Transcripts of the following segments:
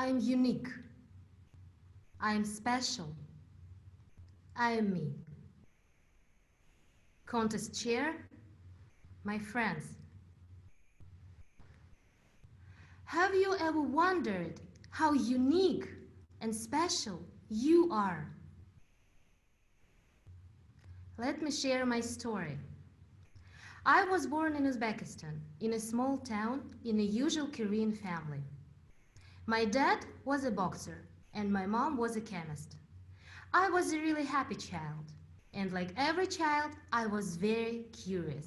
I'm unique. I'm special. I am me. Contest chair, my friends. Have you ever wondered how unique and special you are? Let me share my story. I was born in Uzbekistan, in a small town, in a usual Korean family. My dad was a boxer, and my mom was a chemist. I was a really happy child, and like every child, I was very curious.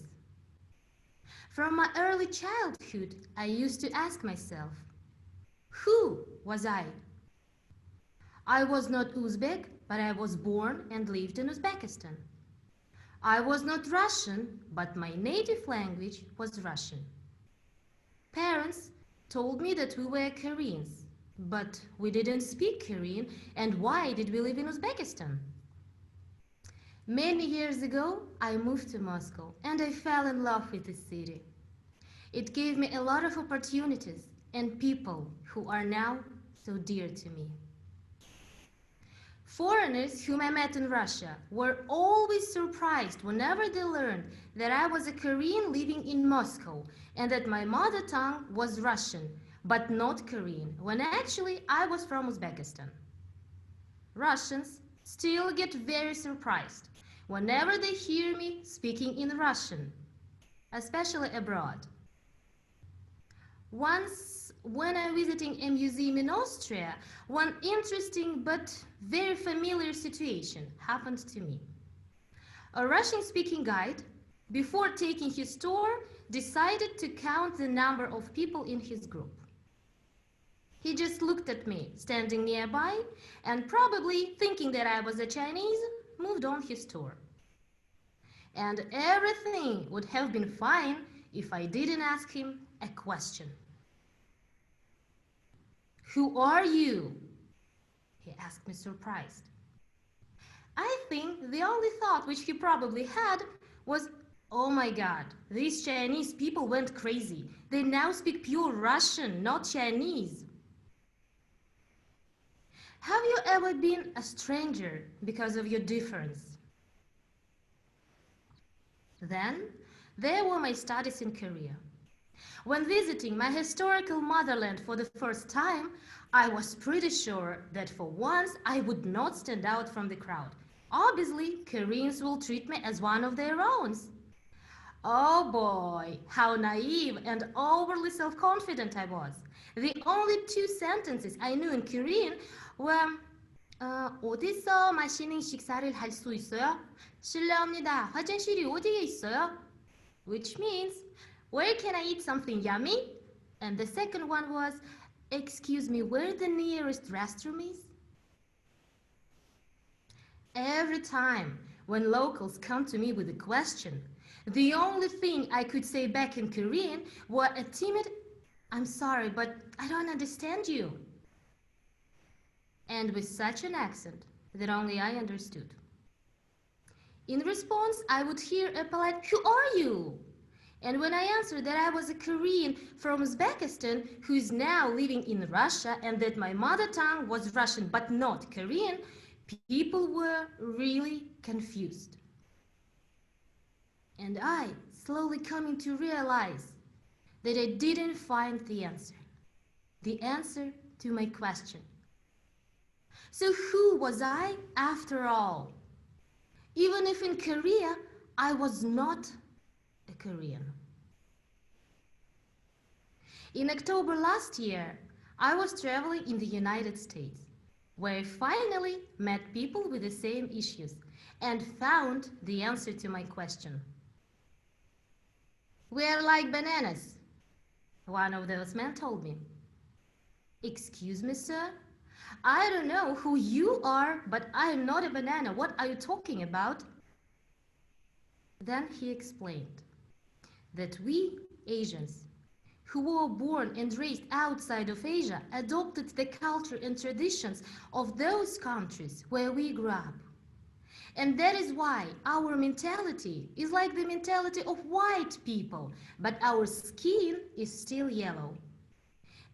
From my early childhood, I used to ask myself, who was I? I was not Uzbek, but I was born and lived in Uzbekistan. I was not Russian, but my native language was Russian. Parents told me that we were Koreans, but we didn't speak Korean, and why did we live in Uzbekistan? Many years ago, I moved to Moscow, and I fell in love with the city. It gave me a lot of opportunities and people who are now so dear to me. Foreigners whom I met in Russia were always surprised whenever they learned that I was a Korean living in Moscow and that my mother tongue was Russian, but not Korean, when actually I was from Uzbekistan. Russians still get very surprised whenever they hear me speaking in Russian, especially abroad. Once, when I'm visiting a museum in Austria, one interesting but very familiar situation happened to me. A Russian-speaking guide, before taking his tour, decided to count the number of people in his group. He just looked at me, standing nearby, and probably thinking that I was a Chinese, moved on his tour. And everything would have been fine if I didn't ask him a question. Who are you? He asked me surprised. I think the only thought which he probably had was, oh my God, these Chinese people went crazy. They now speak pure Russian, not Chinese. Have you ever been a stranger because of your difference? Then, there were my studies in Korea. When visiting my historical motherland for the first time, I was pretty sure that for once I would not stand out from the crowd. Obviously, Koreans will treat me as one of their own. Oh boy, how naive and overly self-confident I was. The only two sentences I knew in Korean were 어디서 맛있는 식사를 할 수 있어요? 실례합니다. 화장실이 어디에 있어요? Which means, where can I eat something yummy? And the second one was, excuse me, where the nearest restroom is? Every time when locals come to me with a question, the only thing I could say back in Korean was a timid, I'm sorry, but I don't understand you. And with such an accent that only I understood. In response, I would hear a polite, who are you? And when I answered that I was a Korean from Uzbekistan who is now living in Russia and that my mother tongue was Russian but not Korean, people were really confused. And I slowly coming to realize that I didn't find the answer to my question. So who was I after all? Even if in Korea, I was not a Korean. In October last year, I was traveling in the United States, where I finally met people with the same issues and found the answer to my question. We are like bananas, one of those men told me. Excuse me, sir? I don't know who you are, but I am not a banana. What are you talking about? Then he explained that we, Asians, who were born and raised outside of Asia, adopted the culture and traditions of those countries where we grew up. And that is why our mentality is like the mentality of white people, but our skin is still yellow.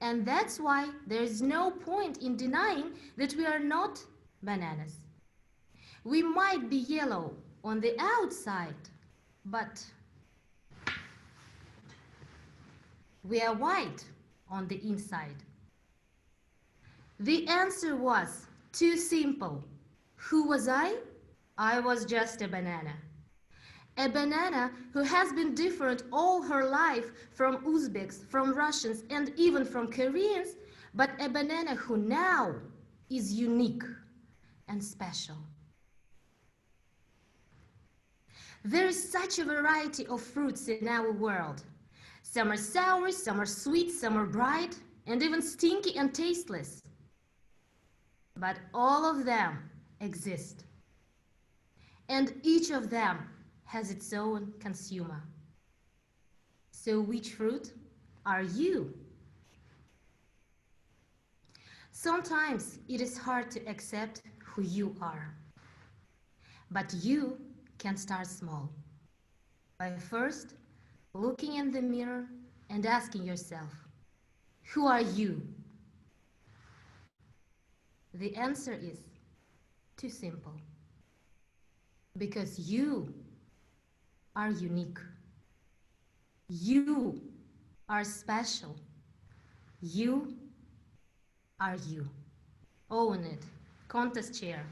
And that's why there is no point in denying that we are not bananas. We might be yellow on the outside, but we are white on the inside. The answer was too simple. Who was I? I was just a banana. A banana who has been different all her life from Uzbeks, from Russians, and even from Koreans, but a banana who now is unique and special. There is such a variety of fruits in our world. Some are sour, some are sweet, some are bright, and even stinky and tasteless. But all of them exist. And each of them has its own consumer. So which fruit are you? Sometimes it is hard to accept who you are. But you can start small by first looking in the mirror and asking yourself, who are you? The answer is too simple. Because you are unique. You are special. You are you. Own it. Contest chair.